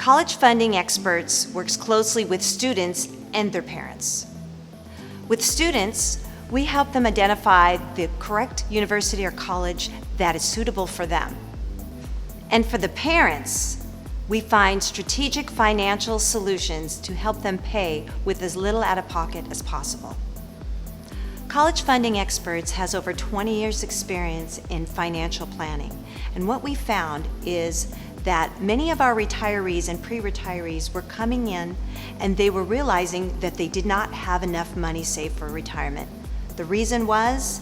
College Funding Experts works closely with students and their parents. With students, we help them identify the correct university or college that is suitable for them. And for the parents, we find strategic financial solutions to help them pay with as little out of pocket as possible. College Funding Experts has over 20 years' experience in financial planning, and what we found is that many of our retirees and pre-retirees were coming in and they were realizing that they did not have enough money saved for retirement. The reason was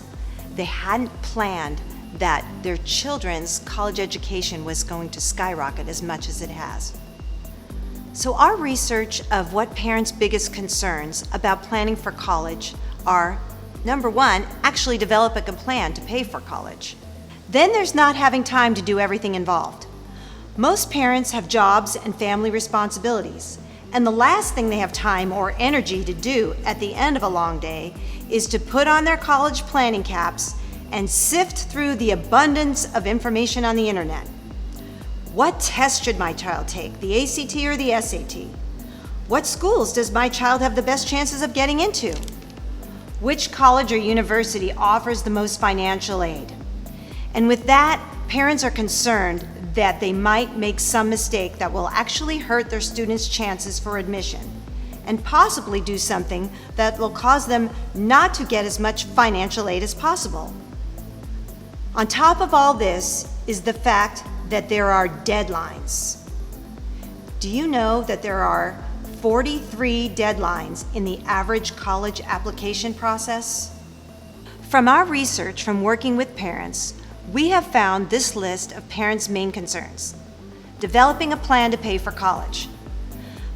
they hadn't planned that their children's college education was going to skyrocket as much as it has. So our research of what parents' biggest concerns about planning for college are, number one, actually developing a plan to pay for college. Then there's not having time to do everything involved. Most parents have jobs and family responsibilities, and the last thing they have time or energy to do at the end of a long day is to put on their college planning caps and sift through the abundance of information on the internet. What test should my child take, the ACT or the SAT? What schools does my child have the best chances of getting into? Which college or university offers the most financial aid? And with that, parents are concerned that they might make some mistake that will actually hurt their students' chances for admission, and possibly do something that will cause them not to get as much financial aid as possible. On top of all this is the fact that there are deadlines. Do you know that there are 43 deadlines in the average college application process? From our research from working with parents, we have found this list of parents' main concerns. Developing a plan to pay for college.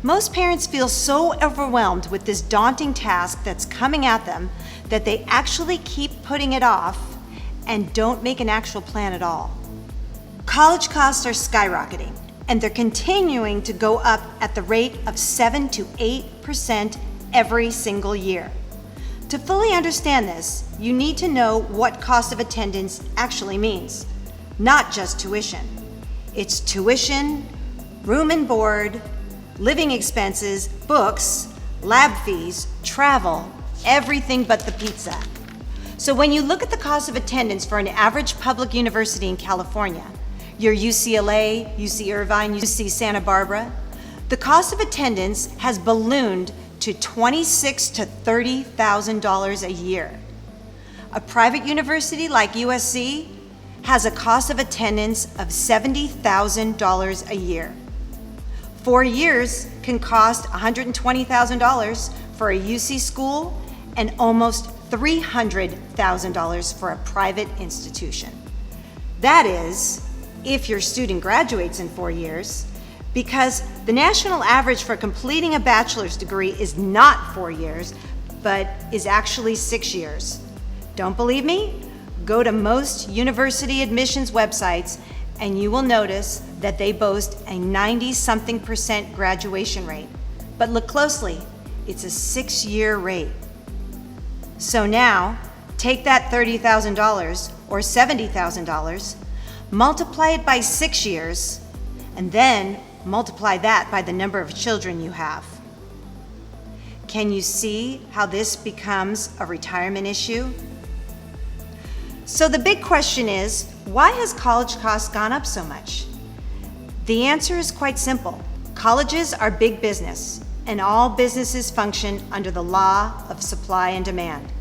Most parents feel so overwhelmed with this daunting task that's coming at them that they actually keep putting it off and don't make an actual plan at all. College costs are skyrocketing, and they're continuing to go up at the rate of 7 to 8% every single year. To fully understand this, you need to know what cost of attendance actually means, not just tuition. It's tuition, room and board, living expenses, books, lab fees, travel, everything but the pizza. So when you look at the cost of attendance for an average public university in California, your UCLA, UC Irvine, UC Santa Barbara, the cost of attendance has ballooned to $26,000 to $30,000 a year. A private university like USC has a cost of attendance of $70,000 a year. 4 years can cost $120,000 for a UC school and almost $300,000 for a private institution. That is, if your student graduates in 4 years, because the national average for completing a bachelor's degree is not 4 years, but is actually 6 years. Don't believe me? Go to most university admissions websites and you will notice that they boast a 90-something% graduation rate. But look closely, it's a 6-year rate. So now, take that $30,000 or $70,000, multiply it by 6 years, and then multiply that by the number of children you have. Can you see how this becomes a retirement issue? So the big question is, why has college costs gone up so much? The answer is quite simple. Colleges are big business, and all businesses function under the law of supply and demand.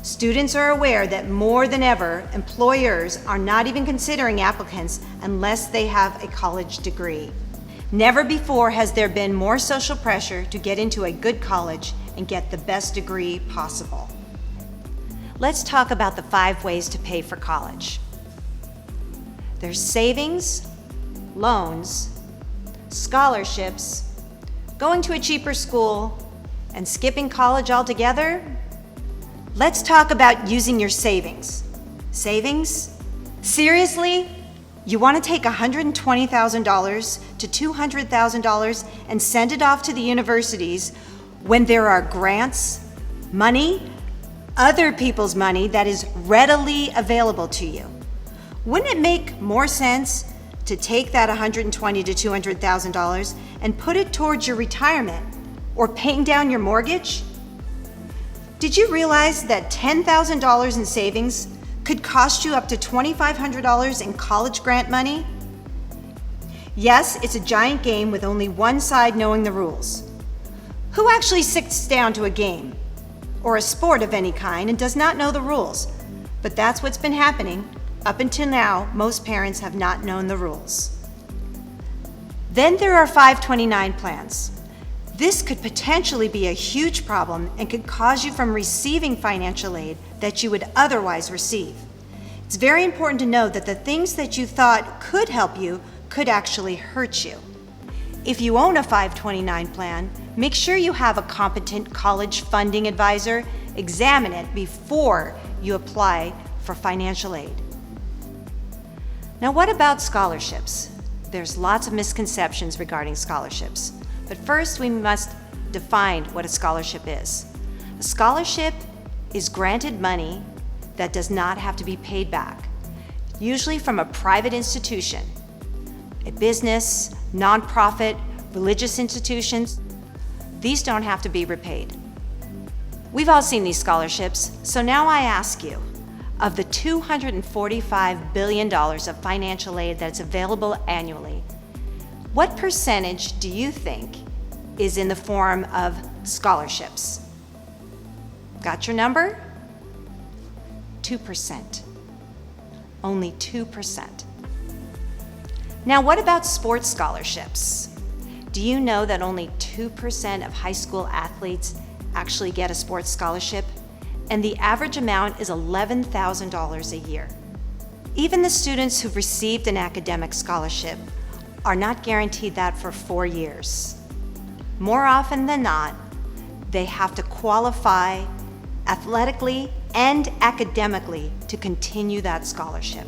Students are aware that more than ever, employers are not even considering applicants unless they have a college degree. Never before has there been more social pressure to get into a good college and get the best degree possible. Let's talk about the 5 ways to pay for college. There's savings, loans, scholarships, going to a cheaper school, and skipping college altogether. Let's talk about using your savings. Savings? Seriously? You want to take $120,000 to $200,000 and send it off to the universities when there are grants, money, other people's money that is readily available to you? Wouldn't it make more sense to take that $120,000 to $200,000 and put it towards your retirement or paying down your mortgage? Did you realize that $10,000 in savings could cost you up to $2,500 in college grant money? Yes, it's a giant game with only one side knowing the rules. Who actually sits down to a game or a sport of any kind and does not know the rules? But that's what's been happening. Up until now, most parents have not known the rules. Then there are 529 plans. This could potentially be a huge problem and could cause you from receiving financial aid that you would otherwise receive. It's very important to know that the things that you thought could help you could actually hurt you. If you own a 529 plan, make sure you have a competent college funding advisor examine it before you apply for financial aid. Now, what about scholarships? There's lots of misconceptions regarding scholarships. But first, we must define what a scholarship is. A scholarship is granted money that does not have to be paid back, usually from a private institution, a business, nonprofit, religious institutions. These don't have to be repaid. We've all seen these scholarships, so now I ask you, of the $245 billion of financial aid that's available annually, what percentage do you think is in the form of scholarships? Got your number? 2%. Only 2%. Now, what about sports scholarships? Do you know that only 2% of high school athletes actually get a sports scholarship? And the average amount is $11,000 a year. Even the students who've received an academic scholarship are not guaranteed that for 4 years. More often than not, they have to qualify athletically and academically to continue that scholarship.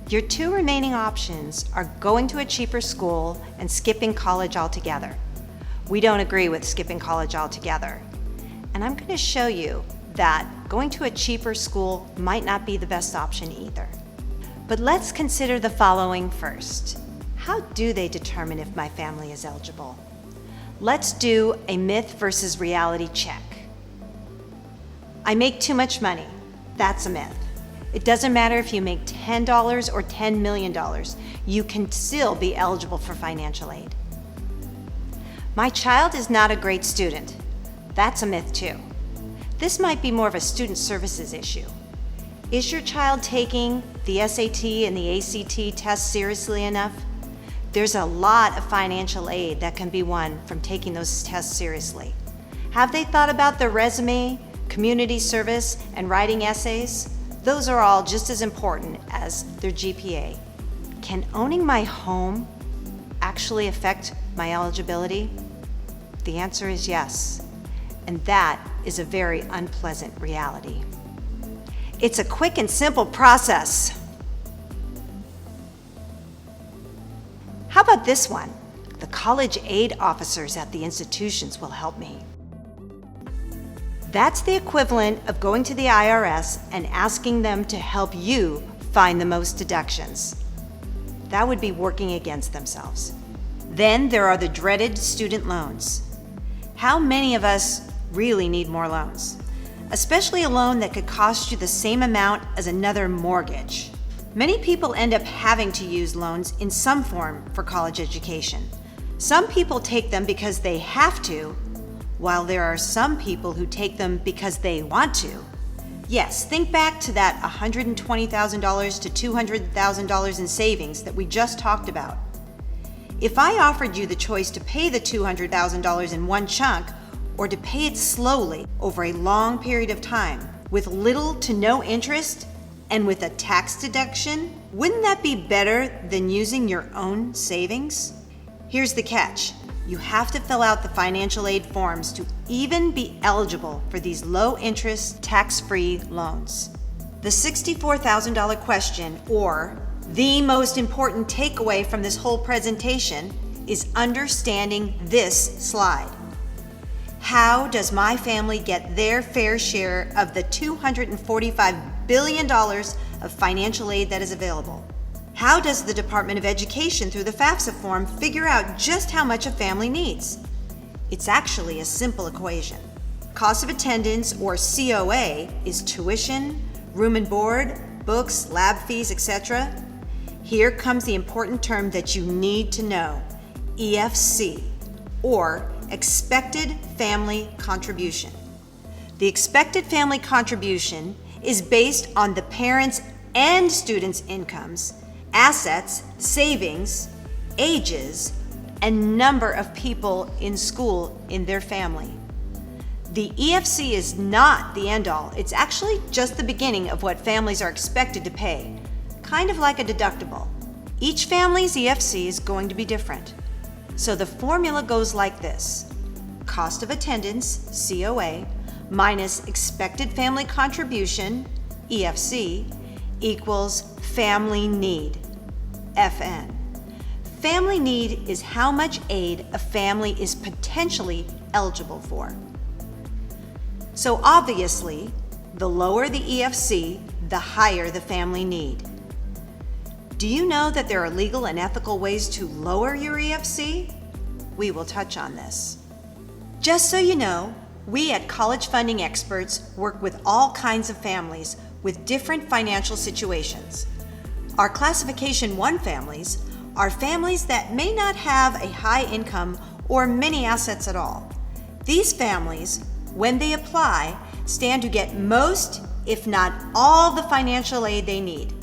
Your two remaining options are going to a cheaper school and skipping college altogether. We don't agree with skipping college altogether. And I'm going to show you that going to a cheaper school might not be the best option either. But let's consider the following first. How do they determine if my family is eligible? Let's do a myth versus reality check. I make too much money. That's a myth. It doesn't matter if you make $10 or $10 million, you can still be eligible for financial aid. My child is not a great student. That's a myth too. This might be more of a student services issue. Is your child taking the SAT and the ACT tests seriously enough? There's a lot of financial aid that can be won from taking those tests seriously. Have they thought about their resume, community service, and writing essays? Those are all just as important as their GPA. Can owning my home actually affect my eligibility? The answer is yes, and that is a very unpleasant reality. It's a quick and simple process. How about this one? The college aid officers at the institutions will help me. That's the equivalent of going to the IRS and asking them to help you find the most deductions. That would be working against themselves. Then there are the dreaded student loans. How many of us really need more loans? Especially a loan that could cost you the same amount as another mortgage. Many people end up having to use loans in some form for college education. Some people take them because they have to, while there are some people who take them because they want to. Yes, think back to that $120,000 to $200,000 in savings that we just talked about. If I offered you the choice to pay the $200,000 in one chunk or to pay it slowly over a long period of time with little to no interest and with a tax deduction, wouldn't that be better than using your own savings? Here's the catch. You have to fill out the financial aid forms to even be eligible for these low-interest, tax-free loans. The $64,000 question, or the most important takeaway from this whole presentation, is understanding this slide. How does my family get their fair share of the $245 billion of financial aid that is available? How does the Department of Education through the FAFSA form figure out just how much a family needs? It's actually a simple equation. Cost of attendance, or COA, is tuition, room and board, books, lab fees, etc. Here comes the important term that you need to know, EFC, or Expected Family Contribution. The expected family contribution is based on the parents' and students' incomes, assets, savings, ages, and number of people in school in their family. The EFC is not the end-all. It's actually just the beginning of what families are expected to pay, kind of like a deductible. Each family's EFC is going to be different. So the formula goes like this: cost of attendance, COA, minus expected family contribution, EFC, equals family need, FN. Family need is how much aid a family is potentially eligible for. So obviously, the lower the EFC, the higher the family need. Do you know that there are legal and ethical ways to lower your EFC? We will touch on this. Just so you know, we at College Funding Experts work with all kinds of families with different financial situations. Our Classification 1 families are families that may not have a high income or many assets at all. These families, when they apply, stand to get most, if not all, the financial aid they need.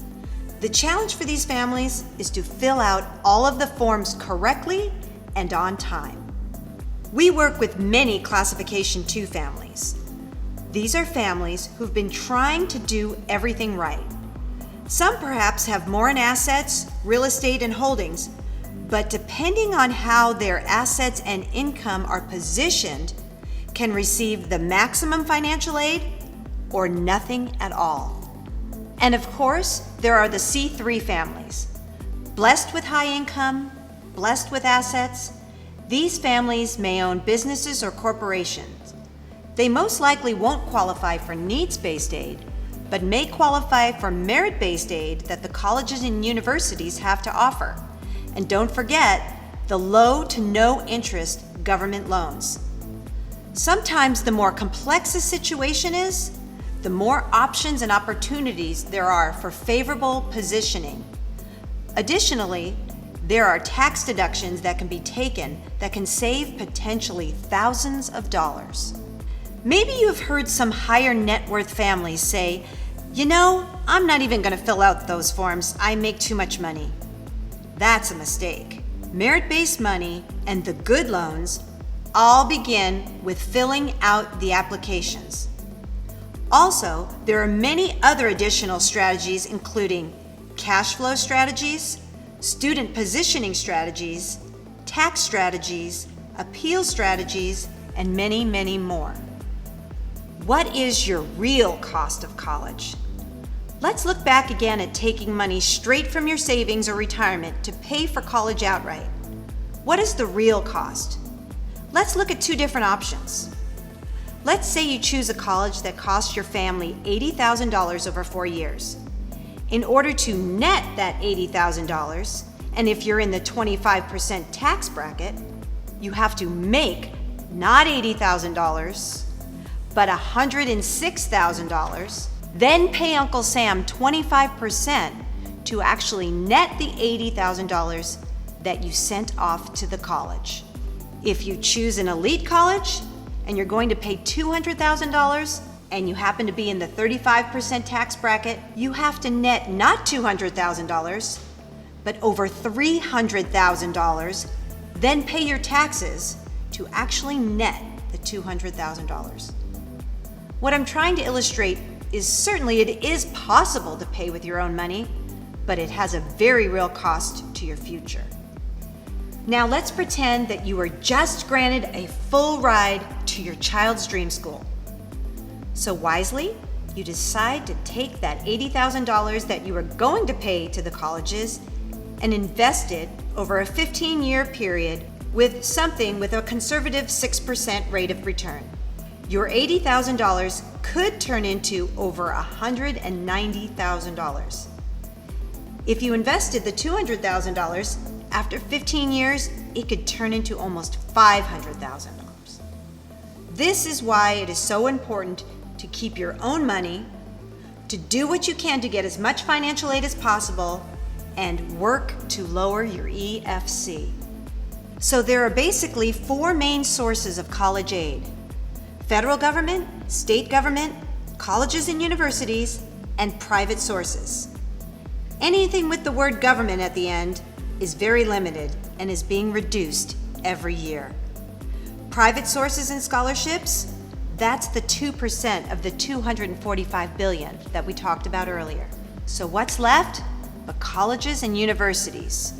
The challenge for these families is to fill out all of the forms correctly and on time. We work with many Classification 2 families. These are families who've been trying to do everything right. Some perhaps have more in assets, real estate, and holdings, but depending on how their assets and income are positioned, can receive the maximum financial aid or nothing at all. And of course, there are the C3 families. Blessed with high income, blessed with assets, these families may own businesses or corporations. They most likely won't qualify for needs-based aid, but may qualify for merit-based aid that the colleges and universities have to offer. And don't forget the low to no interest government loans. Sometimes the more complex a situation is, the more options and opportunities there are for favorable positioning. Additionally, there are tax deductions that can be taken that can save potentially thousands of dollars. Maybe you've heard some higher net worth families say, "You know, I'm not even going to fill out those forms. I make too much money." That's a mistake. Merit-based money and the good loans all begin with filling out the applications. Also, there are many other additional strategies, including cash flow strategies, student positioning strategies, tax strategies, appeal strategies, and many, many more. What is your real cost of college? Let's look back again at taking money straight from your savings or retirement to pay for college outright. What is the real cost? Let's look at two different options. Let's say you choose a college that costs your family $80,000 over 4 years. In order to net that $80,000, and if you're in the 25% tax bracket, you have to make not $80,000, but $106,000, then pay Uncle Sam 25% to actually net the $80,000 that you sent off to the college. If you choose an elite college and you're going to pay $200,000 and you happen to be in the 35% tax bracket, you have to net not $200,000, but over $300,000, then pay your taxes to actually net the $200,000. What I'm trying to illustrate is certainly it is possible to pay with your own money, but it has a very real cost to your future. Now let's pretend that you were just granted a full ride to your child's dream school. So wisely, you decide to take that $80,000 that you were going to pay to the colleges and invest it over a 15-year period with something with a conservative 6% rate of return. Your $80,000 could turn into over $190,000. If you invested the $200,000, after 15 years, it could turn into almost $500,000. This is why it is so important to keep your own money, to do what you can to get as much financial aid as possible, and work to lower your EFC. So there are basically 4 main sources of college aid: federal government, state government, colleges and universities, and private sources. Anything with the word government at the end is very limited and is being reduced every year. Private sources and scholarships, that's the 2% of the $245 billion that we talked about earlier. So what's left? But colleges and universities.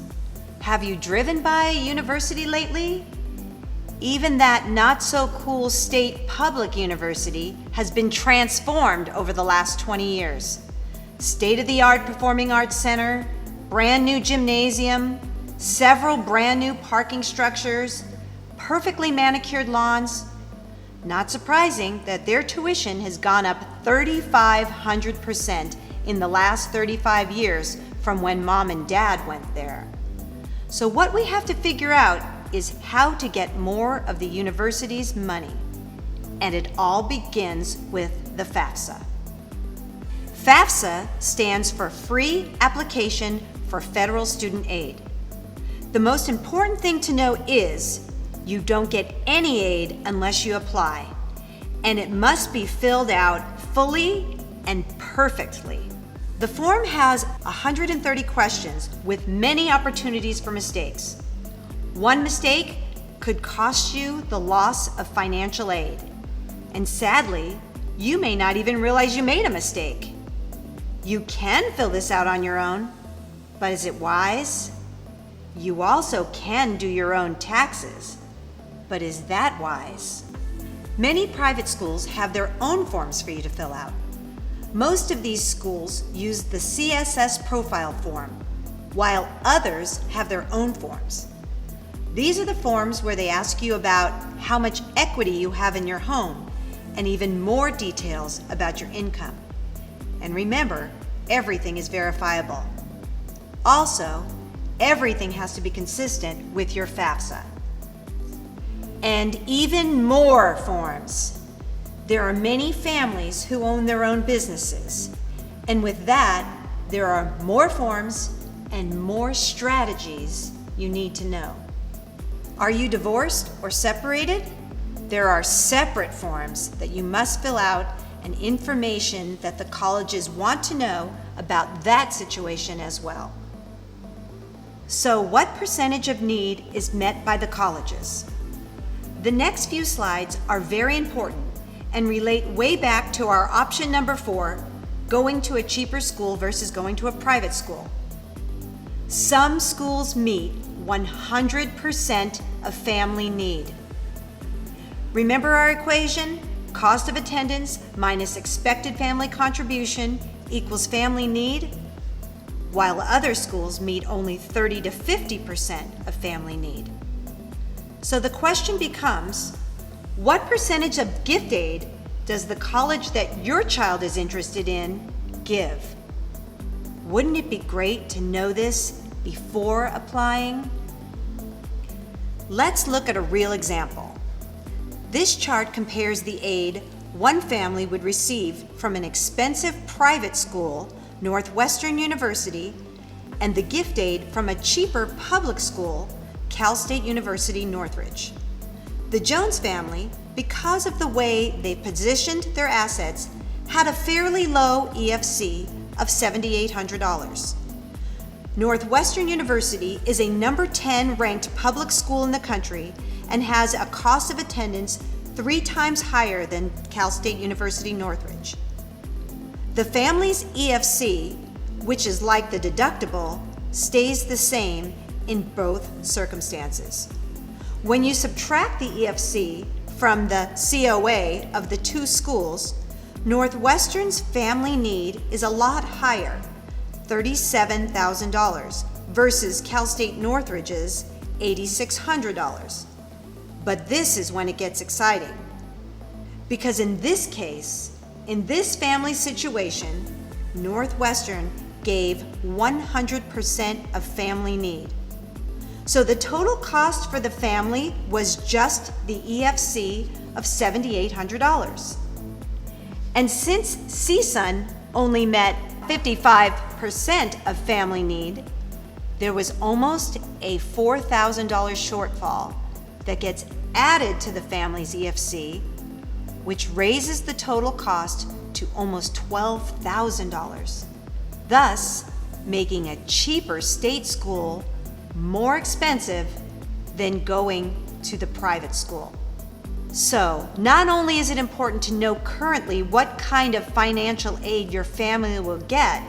Have you driven by a university lately? Even that not-so-cool state public university has been transformed over the last 20 years. State-of-the-art performing arts center, brand new gymnasium, several brand new parking structures, perfectly manicured lawns. Not surprising that their tuition has gone up 3,500% in the last 35 years from when mom and dad went there. So what we have to figure out is how to get more of the university's money. And it all begins with the FAFSA. FAFSA stands for Free Application for Federal Student Aid. The most important thing to know is you don't get any aid unless you apply, and it must be filled out fully and perfectly. The form has 130 questions with many opportunities for mistakes. One mistake could cost you the loss of financial aid, and sadly, you may not even realize you made a mistake. You can fill this out on your own, but is it wise? You also can do your own taxes, but is that wise? Many private schools have their own forms for you to fill out. Most of these schools use the CSS profile form, while others have their own forms. These are the forms where they ask you about how much equity you have in your home and even more details about your income. And remember, everything is verifiable. Also, everything has to be consistent with your FAFSA. And even more forms. There are many families who own their own businesses, and with that, there are more forms and more strategies you need to know. Are you divorced or separated? There are separate forms that you must fill out and information that the colleges want to know about that situation as well. So what percentage of need is met by the colleges? The next few slides are very important and relate way back to our option number 4, going to a cheaper school versus going to a private school. Some schools meet 100% of family need. Remember our equation? Cost of attendance minus expected family contribution equals family need, while other schools meet only 30 to 50% of family need. So the question becomes, what percentage of gift aid does the college that your child is interested in give? Wouldn't it be great to know this before applying? Let's look at a real example. This chart compares the aid one family would receive from an expensive private school, Northwestern University, and the gift aid from a cheaper public school, Cal State University, Northridge. The Jones family, because of the way they positioned their assets, had a fairly low EFC of $7,800. Northwestern University is a number 10 ranked public school in the country and has a cost of attendance 3 times higher than Cal State University, Northridge. The family's EFC, which is like the deductible, stays the same in both circumstances. When you subtract the EFC from the COA of the 2 schools, Northwestern's family need is a lot higher, $37,000, versus Cal State Northridge's $8,600. But this is when it gets exciting. Because in this case, in this family situation, Northwestern gave 100% of family need. So the total cost for the family was just the EFC of $7,800. And since CSUN only met 55% of family need, there was almost a $4,000 shortfall that gets added to the family's EFC, which raises the total cost to almost $12,000, thus making a cheaper state school more expensive than going to the private school. So, not only is it important to know currently what kind of financial aid your family will get,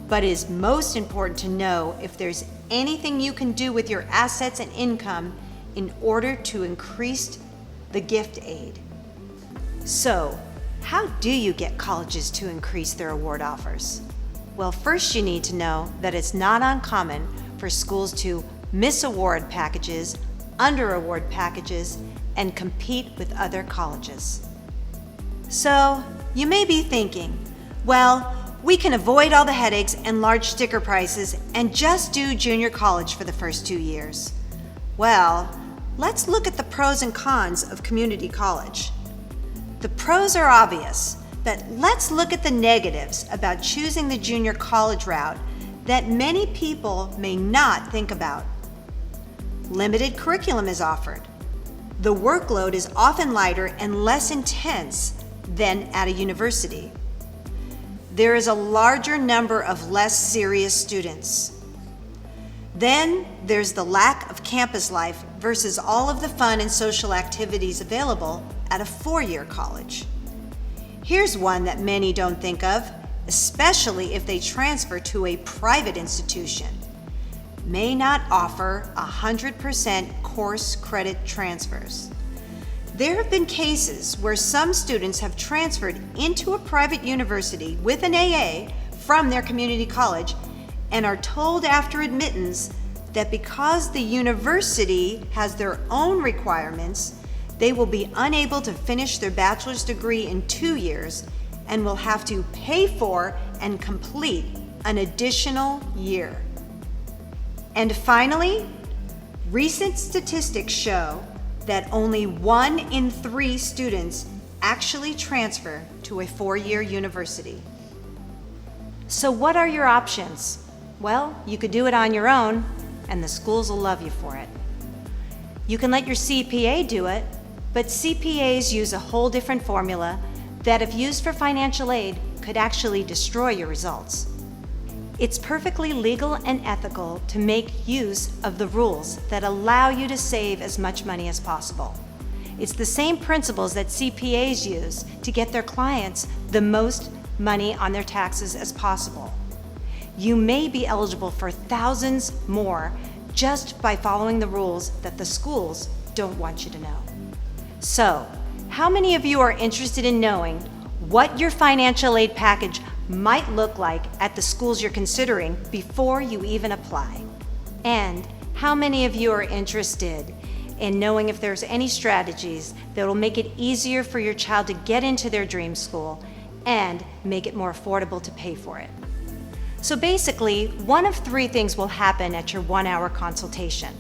but it is most important to know if there's anything you can do with your assets and income in order to increase the gift aid. So, how do you get colleges to increase their award offers? Well, first you need to know that it's not uncommon for schools to miss award packages, under award packages, and compete with other colleges. So, you may be thinking, well, we can avoid all the headaches and large sticker prices and just do junior college for the first 2 years. Well, let's look at the pros and cons of community college. The pros are obvious, but let's look at the negatives about choosing the junior college route that many people may not think about. Limited curriculum is offered. The workload is often lighter and less intense than at a university. There is a larger number of less serious students. Then there's the lack of campus life versus all of the fun and social activities available at a four-year college. Here's one that many don't think of, especially if they transfer to a private institution. May not offer 100% course credit transfers. There have been cases where some students have transferred into a private university with an AA from their community college and are told after admittance that because the university has their own requirements, they will be unable to finish their bachelor's degree in 2 years and will have to pay for and complete an additional year. And finally, recent statistics show that only 1 in 3 students actually transfer to a 4-year university. So what are your options? Well, you could do it on your own, and the schools will love you for it. You can let your CPA do it, but CPAs use a whole different formula that, if used for financial aid, could actually destroy your results. It's perfectly legal and ethical to make use of the rules that allow you to save as much money as possible. It's the same principles that CPAs use to get their clients the most money on their taxes as possible. You may be eligible for thousands more just by following the rules that the schools don't want you to know. So, how many of you are interested in knowing what your financial aid package might look like at the schools you're considering before you even apply? And how many of you are interested in knowing if there's any strategies that will make it easier for your child to get into their dream school and make it more affordable to pay for it? So basically, one of 3 things will happen at your 1-hour consultation.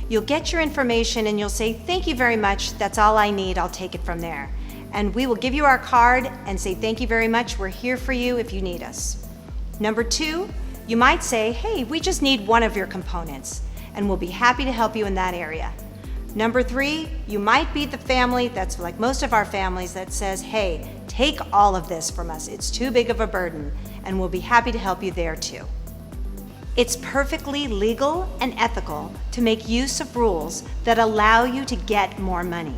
You'll get your information and you'll say, "Thank you very much, that's all I need, I'll take it from there." And we will give you our card and say, "Thank you very much, we're here for you if you need us." Number 2, you might say, "Hey, we just need one of your components," and we'll be happy to help you in that area. Number 3, you might be the family that's like most of our families that says, "Hey, take all of this from us, it's too big of a burden," and we'll be happy to help you there too. It's perfectly legal and ethical to make use of rules that allow you to get more money.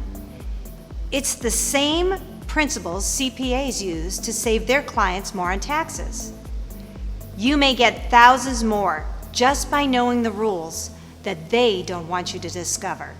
It's the same principles CPAs use to save their clients more on taxes. You may get thousands more just by knowing the rules that they don't want you to discover.